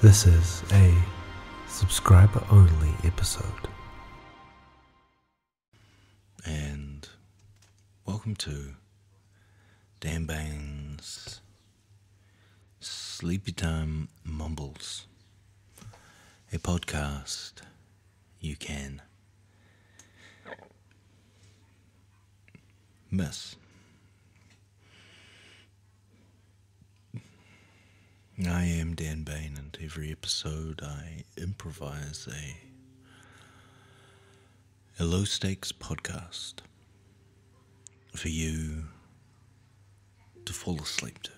This is a subscriber-only episode. And welcome to Dan Bain's Sleepy Time Mumbles, a podcast you can miss. I am Dan Bain, and every episode I improvise a low-stakes podcast for you to fall asleep to.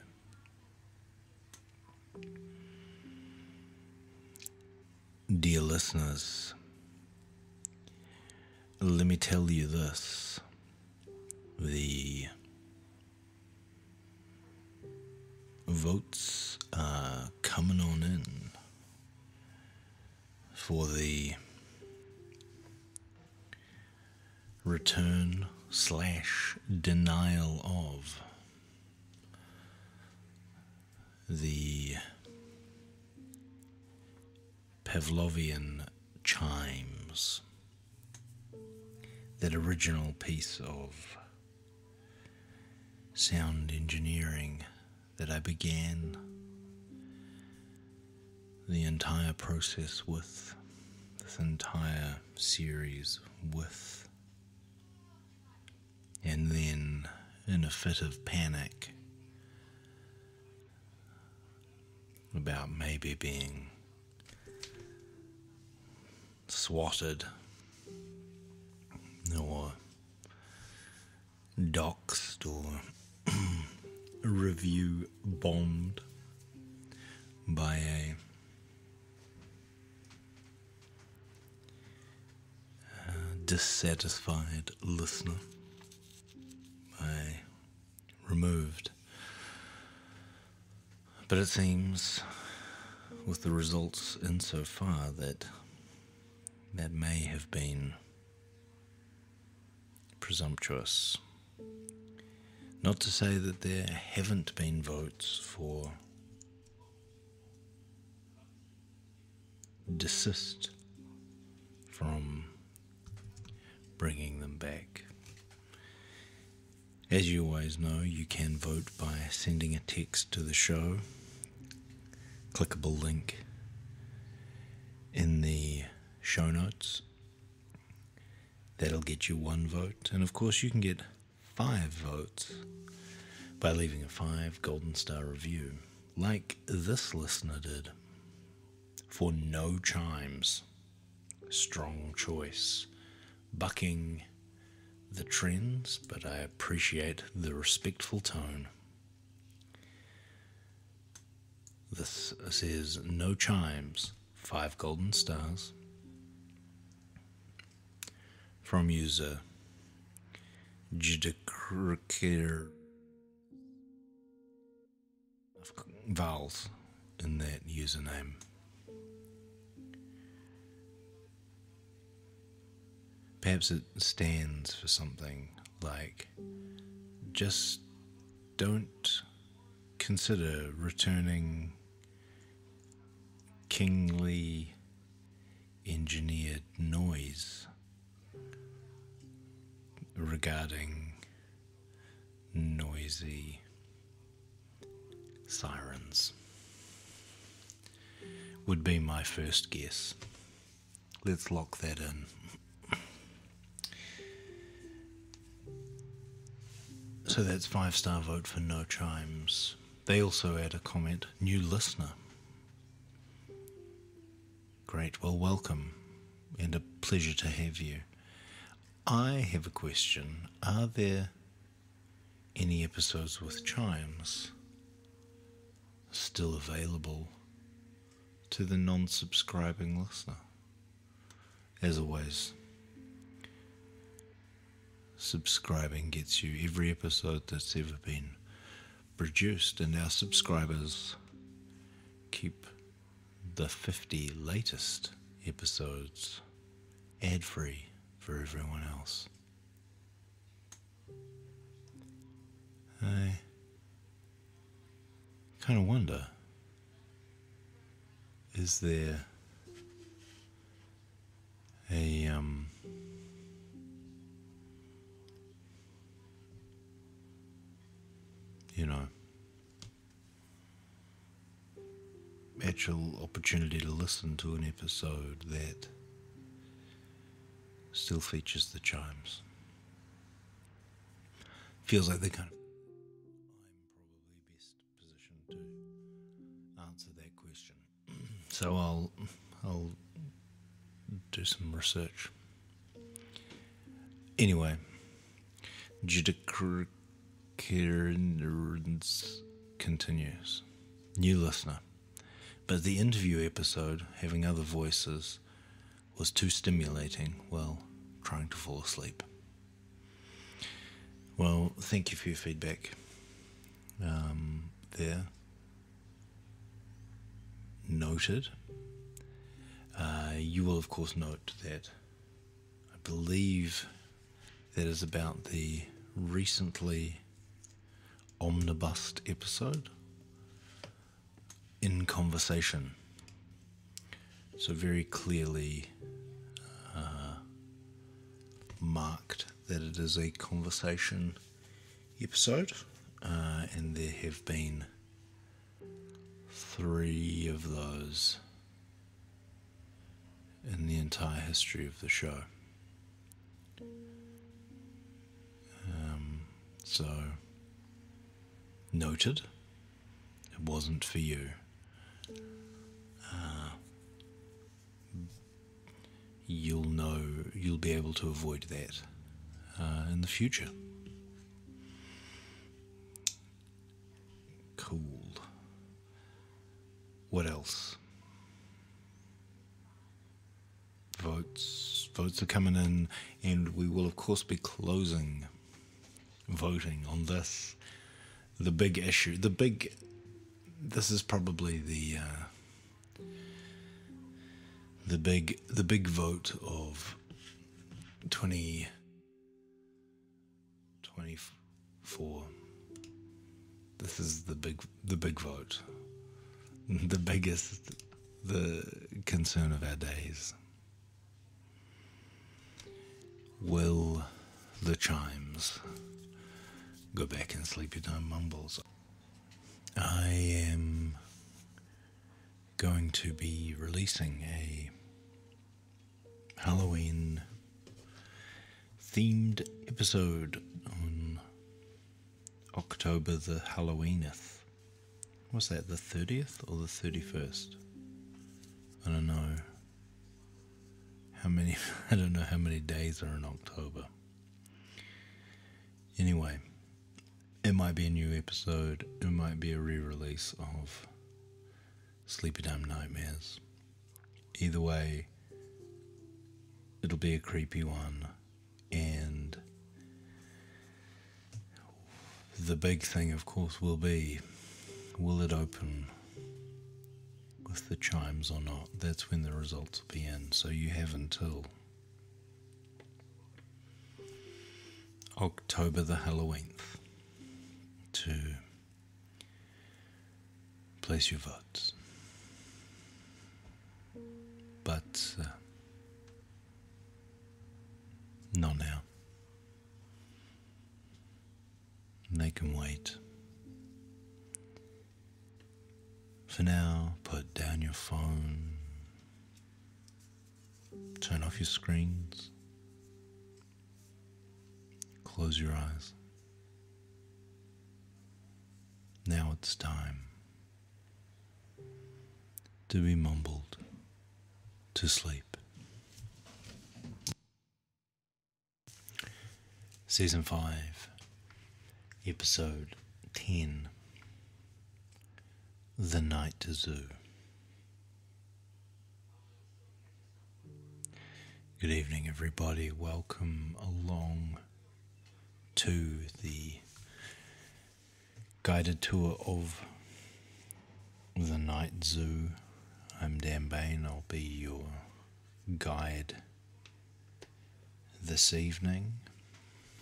Dear listeners, let me tell you this. The votes are coming on in for the return/denial of the Pavlovian chimes, that original piece of sound engineering that I began the entire process with, this entire series with, and then in a fit of panic about maybe being swatted or doxed or review bombed by a dissatisfied listener, I removed. But it seems, with the results insofar, that may have been presumptuous. Not to say that there haven't been votes for desist from bringing them back. As you always know, you can vote by sending a text to the show, clickable link in the show notes. That'll get you one vote, and of course you can get 5 votes by leaving a 5 golden star review, like this listener did, for No Chimes. Strong choice, bucking the trends, but I appreciate the respectful tone. This says No Chimes, 5 golden stars, from user Jidikr vowels in that username. Perhaps it stands for something like, just don't consider returning kingly engineered noise regarding noisy sirens, would be my first guess. Let's lock that in. So that's 5-star vote for No Chimes. They also add a comment, new listener. Great, well, welcome, and a pleasure to have you. I have a question. Are there any episodes with chimes still available to the non-subscribing listener? As always, subscribing gets you every episode that's ever been produced, and our subscribers keep the 50 latest episodes ad-free for everyone else. I kind of wonder Is there a actual opportunity to listen to an episode that still features the chimes? Feels like the kind of I'm probably best positioned to answer that question. So I'll do some research. Anyway, Judicurrence continues. New listener. But the interview episode, having other voices, was too stimulating while trying to fall asleep. Well, thank you for your feedback there. Noted. You will, of course, note that I believe that is about the recently omnibused episode, In Conversation. So very clearly marked that it is a conversation episode, and there have been 3 of those in the entire history of the show. So, noted. It wasn't for you. You'll be able to avoid that in the future. Cool. What else? Votes are coming in, and we will of course be closing voting on this. The big issue. This is probably the big vote of 2024. This is the big vote. The concern of our days. Will the chimes go back in Sleepy Time Mumbles? I am going to be releasing a Halloween themed episode on October the Halloweenth. Was that the 30th or the 31st? I don't know. I don't know how many days are in October. Anyway, it might be a new episode. It might be a re-release of Sleepy Time Nightmares. Either way, it'll be a creepy one. And the big thing, of course, will be, will it open with the chimes or not? That's when the results will be in. So you have until October the Halloweenth to place your votes. But not now. They can wait. For now, put down your phone, turn off your screens, close your eyes. Now it's time to be mumbled to sleep. Season 5, Episode 10. The Night Zoo. Good evening, everybody. Welcome along to the guided tour of the Night Zoo. I'm Dan Bain. I'll be your guide this evening.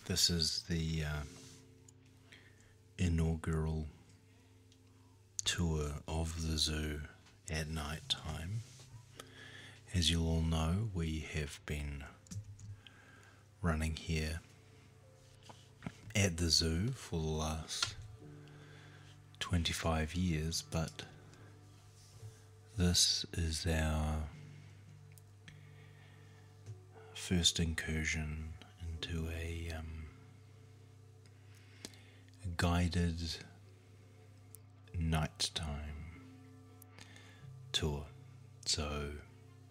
This is the inaugural tour of the zoo, at night time. As you'll all know, we have been running here at the zoo for the last 25 years, but this is our first incursion into a guided nighttime tour. So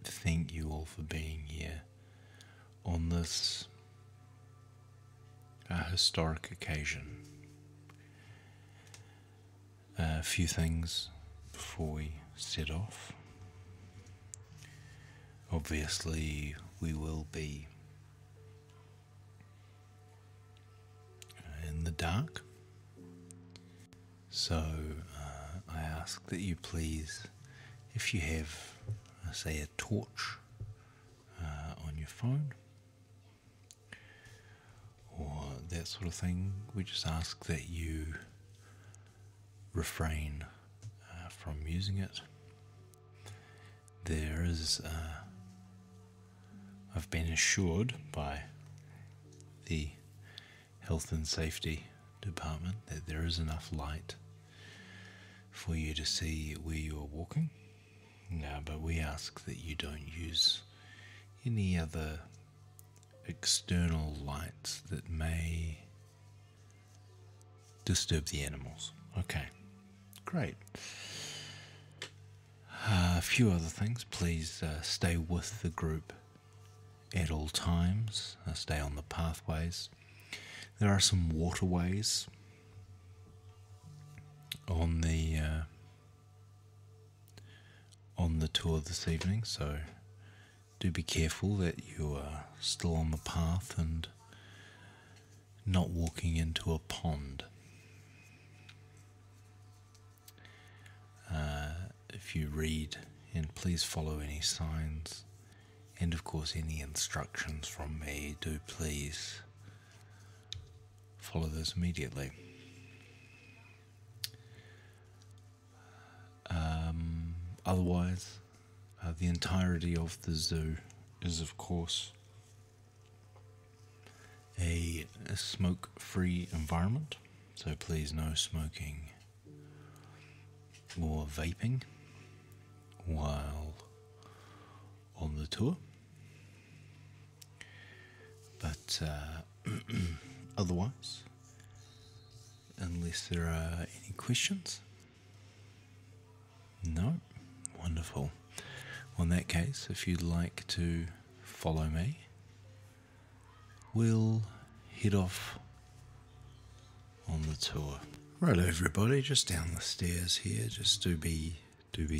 thank you all for being here on this historic occasion. A few things before we set off. Obviously, we will be in the dark, so I ask that you please, if you have, say, a torch on your phone or that sort of thing, we just ask that you refrain from using it. There is, I've been assured by the Health and Safety Department that there is enough light for you to see where you are walking. But we ask that you don't use any other external lights that may disturb the animals. Okay, great. A few other things. Please stay with the group at all times. Stay on the pathways. There are some waterways on the tour this evening, so do be careful that you are still on the path and not walking into a pond. If you read, and please follow any signs and of course any instructions from me, do please follow those immediately. Otherwise, the entirety of the zoo is of course a smoke-free environment, so please no smoking or vaping while on the tour. But otherwise, unless there are any questions? No? Wonderful. Well, in that case, if you'd like to follow me, we'll head off on the tour. Right, everybody, just down the stairs here. Just do be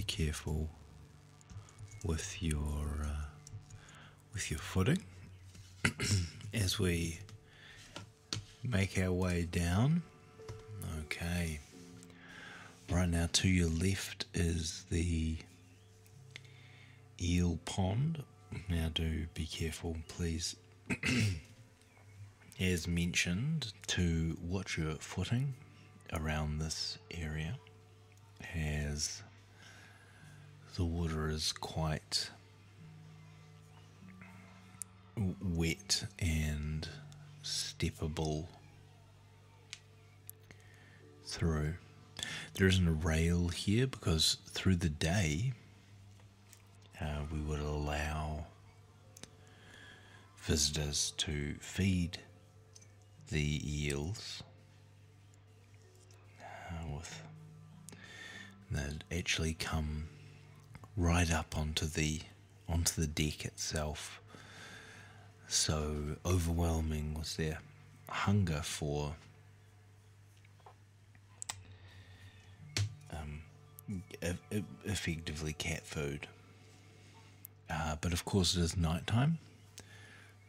careful with your footing as we make our way down. Okay. Right now, to your left is the eel pond. Now, do be careful, please. As mentioned, to watch your footing around this area, as the water is quite wet and steppable through. There isn't a rail here because through the day we would allow visitors to feed the eels they'd actually come right up onto the deck itself. So overwhelming was their hunger for effectively cat food. But of course it is nighttime,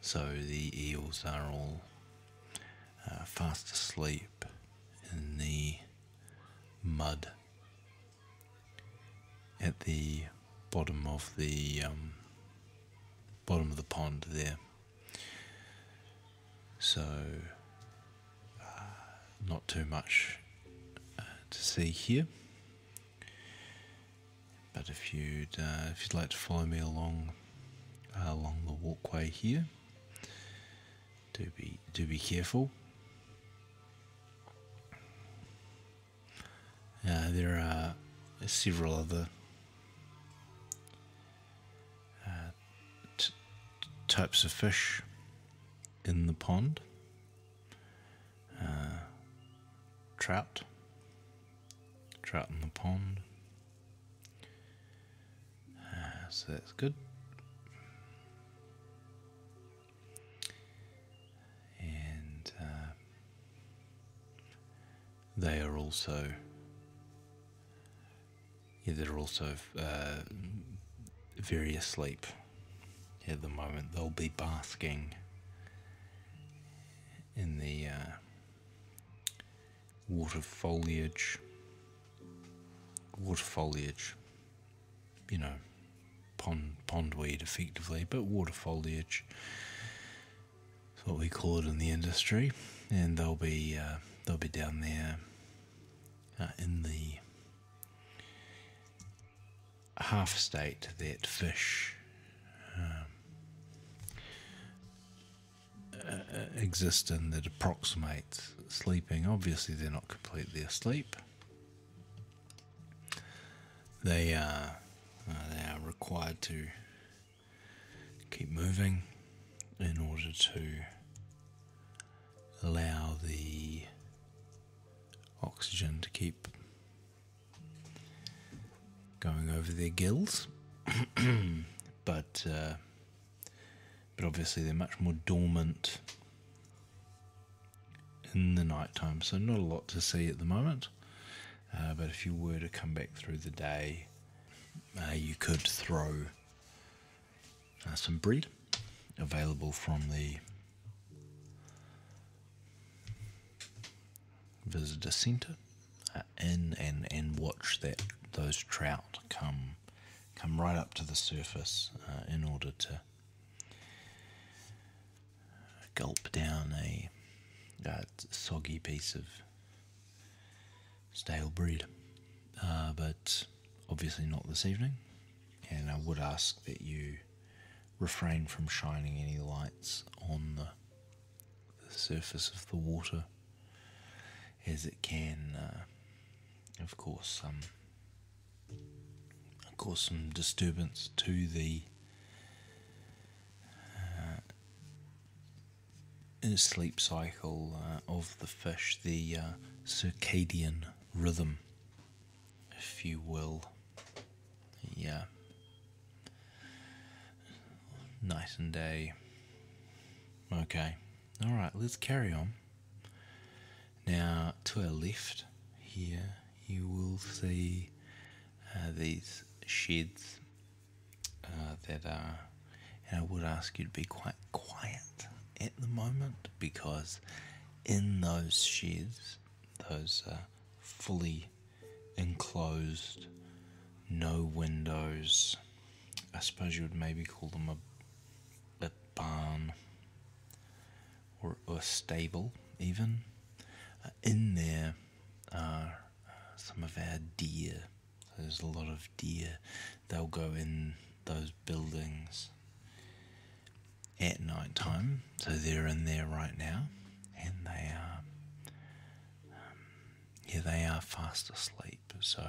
so the eels are all fast asleep in the mud at the bottom of the pond there. So not too much to see here, but but if you'd like to follow me along the walkway here, do be careful. There are several other types of fish in the pond. Trout in the pond, so that's good. And they're also very asleep at the moment. They'll be basking in the water foliage, pondweed effectively, but water foliage is what we call it in the industry, and they'll be down there in the half state that fish exist in, that approximates sleeping. Obviously they're not completely asleep. They are required to keep moving in order to allow the oxygen to keep going over their gills. but obviously they're much more dormant in the night time, so not a lot to see at the moment. But if you were to come back through the day, you could throw some bread available from the visitor centre and watch those trout come right up to the surface in order to gulp down a soggy piece of stale bread, but obviously not this evening, and I would ask that you refrain from shining any lights on the surface of the water, as it can cause some disturbance to the sleep cycle of the fish, the circadian rhythm, if you will. Yeah, night and day. Okay, alright, let's carry on. Now, to our left here, you will see these sheds that are, and I would ask you to be quite quiet at the moment, because in those sheds, those fully enclosed, no windows, I suppose you would maybe call them a barn or a stable even, in there are some of our deer. There's a lot of deer. They'll go in those buildings at night time, so they're in there right now, and they are fast asleep. So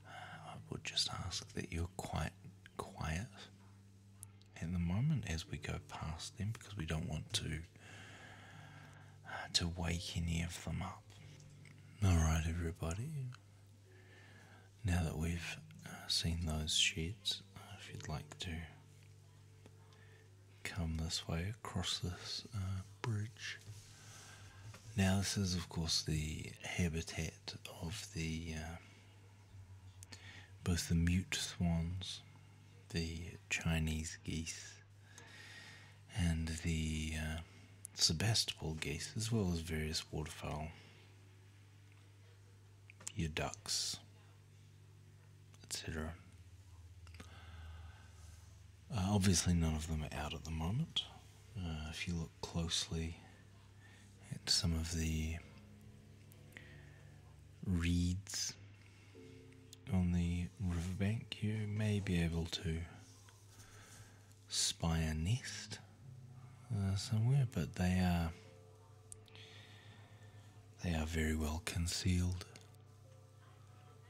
I would just ask that you're quite quiet at the moment as we go past them, because we don't want to wake any of them up. Alright everybody, now that we've seen those sheds, if you'd like to come this way across this bridge. Now this is of course the habitat of the both the mute swans, the Chinese geese, and the Sebastopol geese, as well as various waterfowl, your ducks, etc. Obviously none of them are out at the moment. If you look closely at some of the reeds on the riverbank, you may be able to spy a nest somewhere, but they are very well concealed,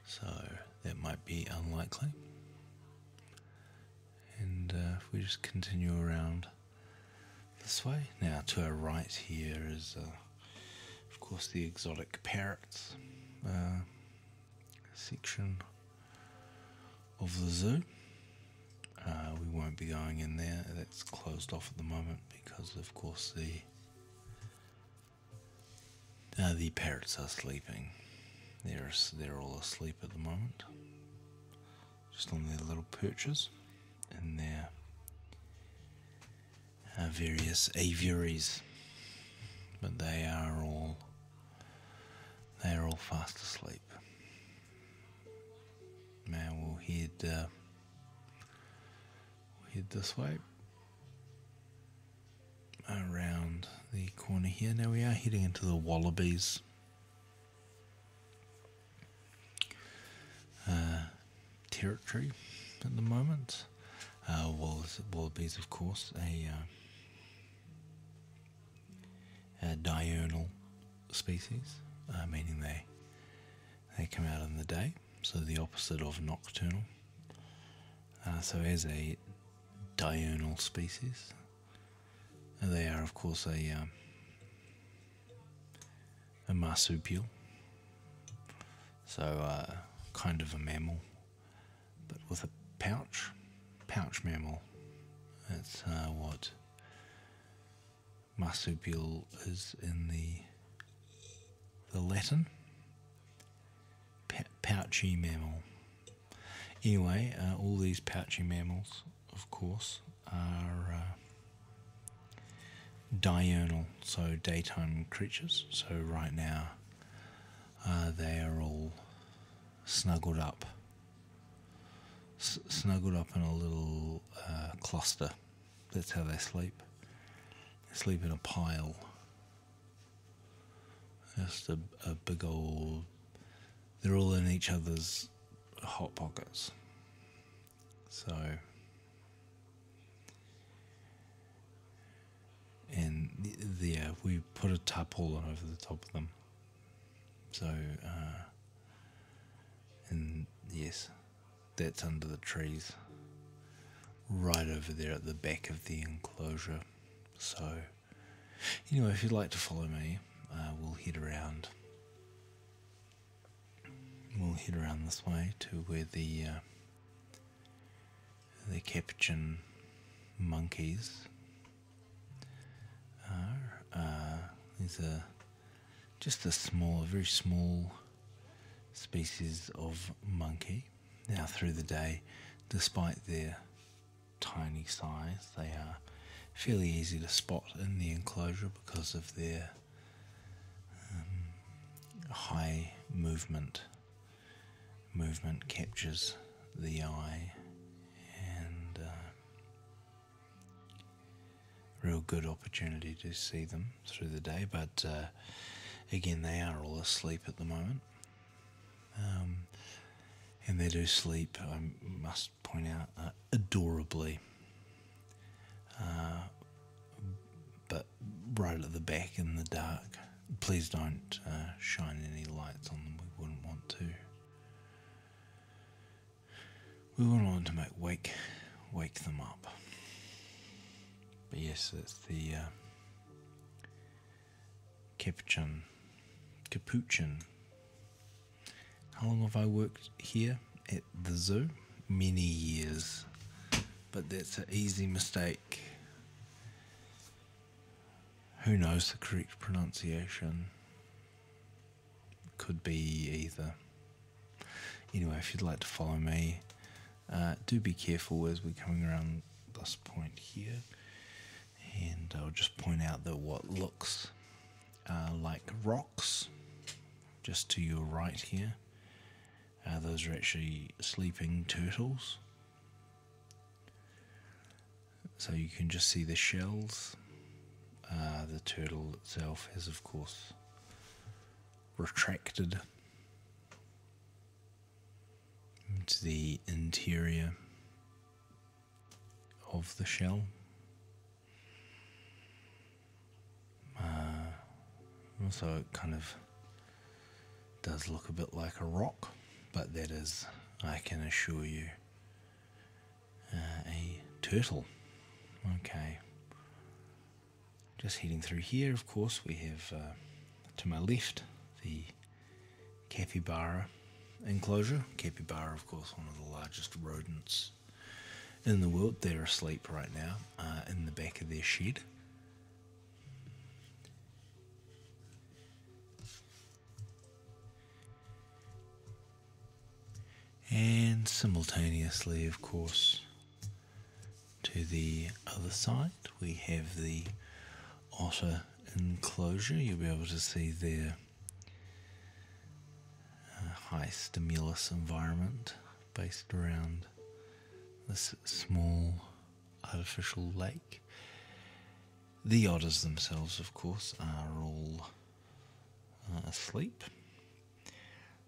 so that might be unlikely. And if we just continue around this way, now to our right here is of course the exotic parrots section of the zoo. We won't be going in there, that's closed off at the moment because of course the parrots are sleeping. They're all asleep at the moment, just on their little perches in their various aviaries, but they are all fast asleep. Now we'll head this way around the corner here. Now we are heading into the wallabies territory at the moment. Wallabies, of course, a diurnal species, meaning they come out in the day, so the opposite of nocturnal. So as a diurnal species, they are of course a marsupial, so kind of a mammal, but with a pouch mammal. That's what marsupial is in the Latin. Pouchy mammal. Anyway, all these pouchy mammals, of course, are diurnal, so daytime creatures. So right now, they are all snuggled up in a little cluster. That's how they sleep. They sleep in a pile. Just a big old... They're all in each other's hot pockets. So... And we put a tarpaulin over the top of them. So, and yes, that's under the trees, right over there at the back of the enclosure. So, anyway, if you'd like to follow me, we'll head around. We'll head around this way to where the capuchin monkeys are. These are just a very small species of monkey. Now, through the day, despite their tiny size, they are fairly easy to spot in the enclosure because of their high movement. Movement captures the eye, and real good opportunity to see them through the day. But again, they are all asleep at the moment, and they do sleep, I must point out, adorably, but right at the back in the dark. Please don't shine any lights on them. We wouldn't want to. We wouldn't want to wake them up. But yes, that's the capuchin. How long have I worked here at the zoo? Many years. But that's an easy mistake. Who knows the correct pronunciation? Could be either. Anyway, if you'd like to follow me, do be careful as we're coming around this point here. And I'll just point out that what looks like rocks just to your right here, those are actually sleeping turtles. So you can just see the shells. The turtle itself has, of course, into the interior of the shell. Also, it kind of does look a bit like a rock, but that is, I can assure you, a turtle. Okay. Just heading through here, of course, we have to my left the capybara enclosure. Capybara, of course, one of the largest rodents in the world. They're asleep right now in the back of their shed. And simultaneously, of course, to the other side, we have the otter enclosure. You'll be able to see their high stimulus environment based around this small artificial lake. The otters themselves, of course, are all asleep.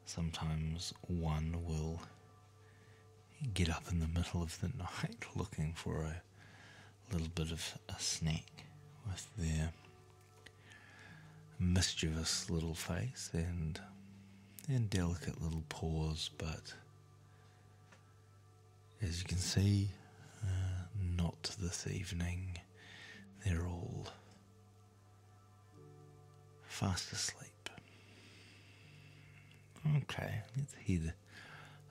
Sometimes one will get up in the middle of the night looking for a little bit of a snack with their mischievous little face and delicate little paws, but as you can see, not this evening. They're all fast asleep. Okay, let's head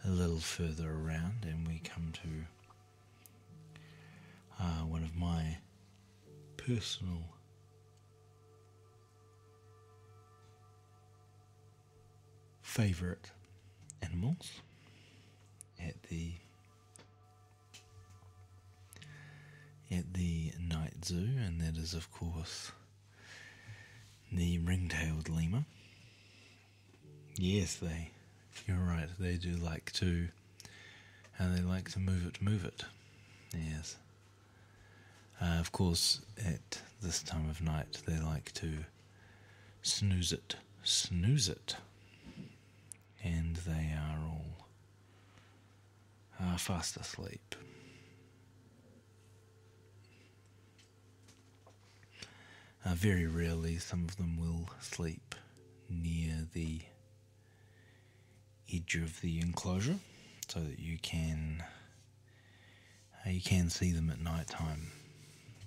a little further around and we come to one of my personal favourite animals at the night zoo, and that is, of course, the ring-tailed lemur. Yes, you're right, they do like to, they like to move it, yes. Of course, at this time of night, they like to snooze it, and they are all fast asleep. Very rarely, some of them will sleep near the edge of the enclosure, so that you can see them at night time.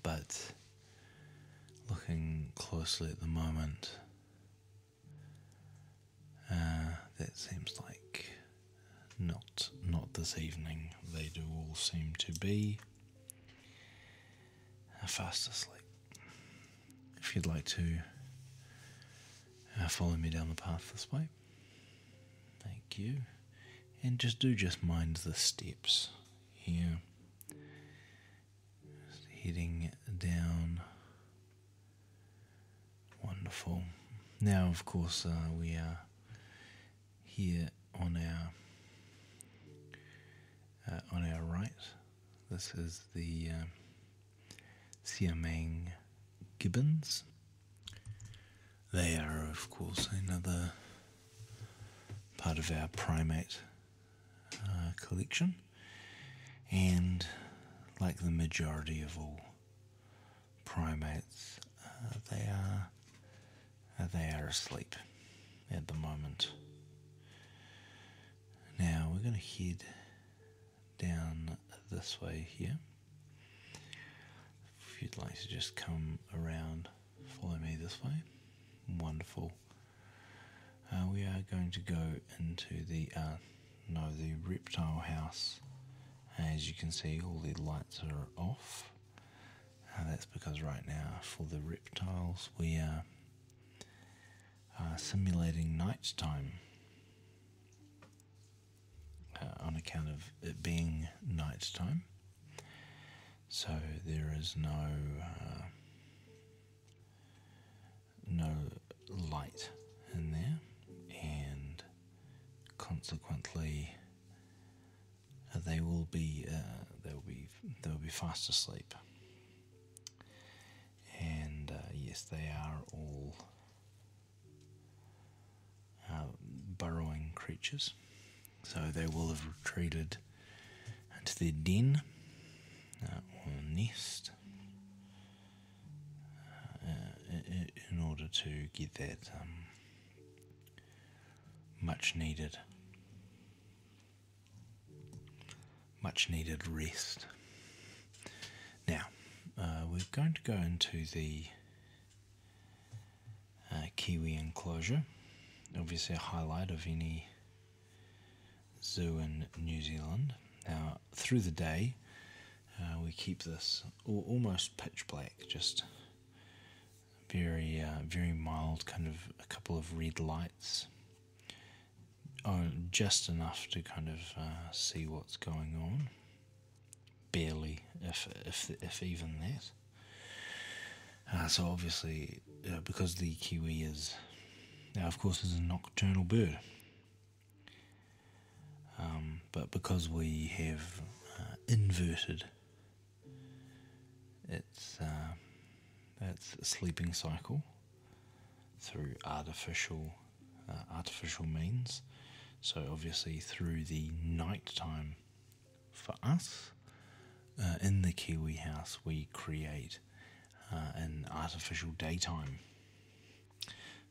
But looking closely at the moment, that seems like not this evening. They do all seem to be fast asleep. If you'd like to follow me down the path this way, thank you. And just mind the steps here. Just heading down. Wonderful. Now, of course, we are here on our right. This is the Siamang gibbons. They are, of course, another part of our primate collection, and like the majority of all primates, they are asleep at the moment. Now we're going to head down this way here. If you'd like to just come around, follow me this way. Wonderful. We are going to go into the reptile house. As you can see, all the lights are off. That's because right now, for the reptiles, we are simulating night time on account of it being night time. So there is no light in there, and consequently they will be fast asleep. And yes, they are all burrowing creatures. So they will have retreated to their den or nest in order to get that much needed rest. Now, we're going to go into the kiwi enclosure, obviously a highlight of any zoo in New Zealand. Now, through the day, we keep this almost pitch black, just very mild, kind of a couple of red lights, just enough to kind of see what's going on. Barely, if even that. So obviously, because the kiwi is now, of course, is a nocturnal bird, but because we have inverted its sleeping cycle through artificial means, so obviously through the night time for us in the kiwi house, we create an artificial daytime.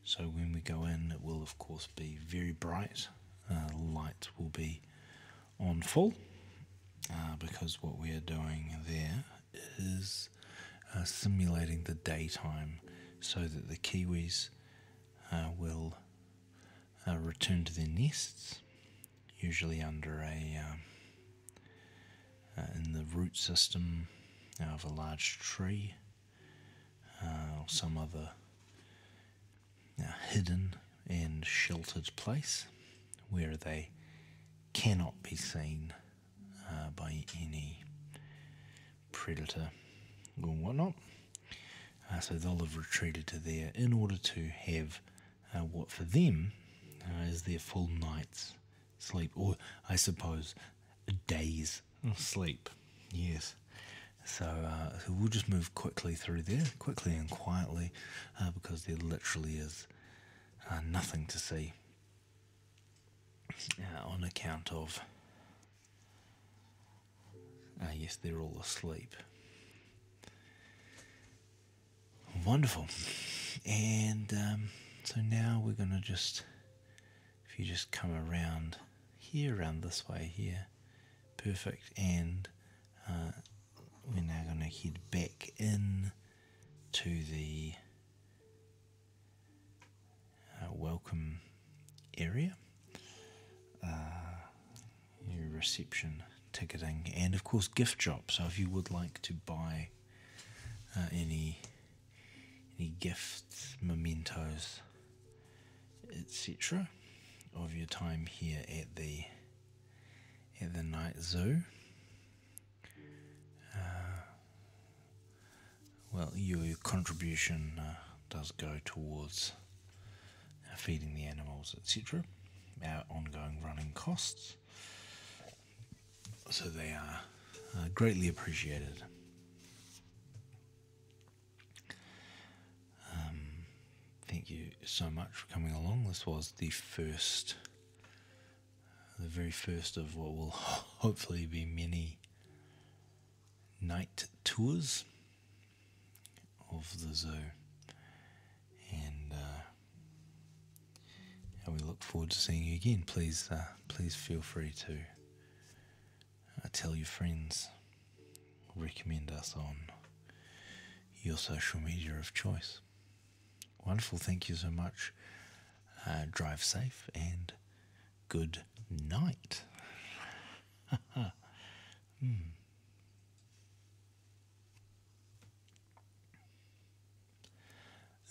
So when we go in, it will of course be very bright. Light will be on full, because what we are doing there is simulating the daytime, so that the kiwis will return to their nests, usually under in the root system of a large tree, or some other hidden and sheltered place where they cannot be seen by any predator or whatnot. So they'll have retreated to there in order to have what for them is their full night's sleep, or I suppose a day's sleep. Yes. So we'll just move quickly through there, quickly and quietly, because there literally is nothing to see on account of, yes, they're all asleep. Wonderful. And so now we're going to just, if you just come around here, around this way here, perfect, and we're now going to head back in to the welcome area, your reception ticketing, and of course gift shop. So if you would like to buy any gifts, mementos, etc. of your time here at the night zoo, well, your contribution does go towards feeding the animals, etc., our ongoing running costs, so they are greatly appreciated. Thank you so much for coming along. This was the very first of what will hopefully be many night tours of the zoo, and we look forward to seeing you again. Please feel free to tell your friends, recommend us on your social media of choice. Wonderful, thank you so much. Drive safe and good night.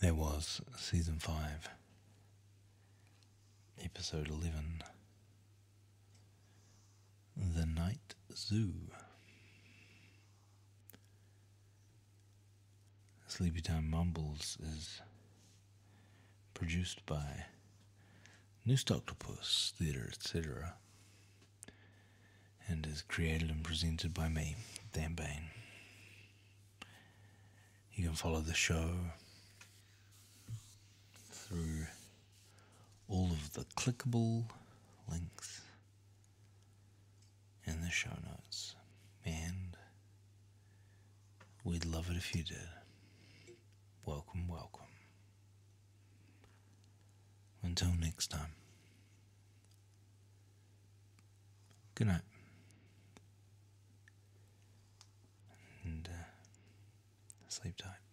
There was Season 5, Episode 11, The Night Zoo. Sleepy Time Mumbles is produced by Noosed Octopus, Theatre, etc., and is created and presented by me, Dan Bain. You can follow the show through all of the clickable links in the show notes. And we'd love it if you did. Welcome, welcome. Until next time. Good night. And sleep tight.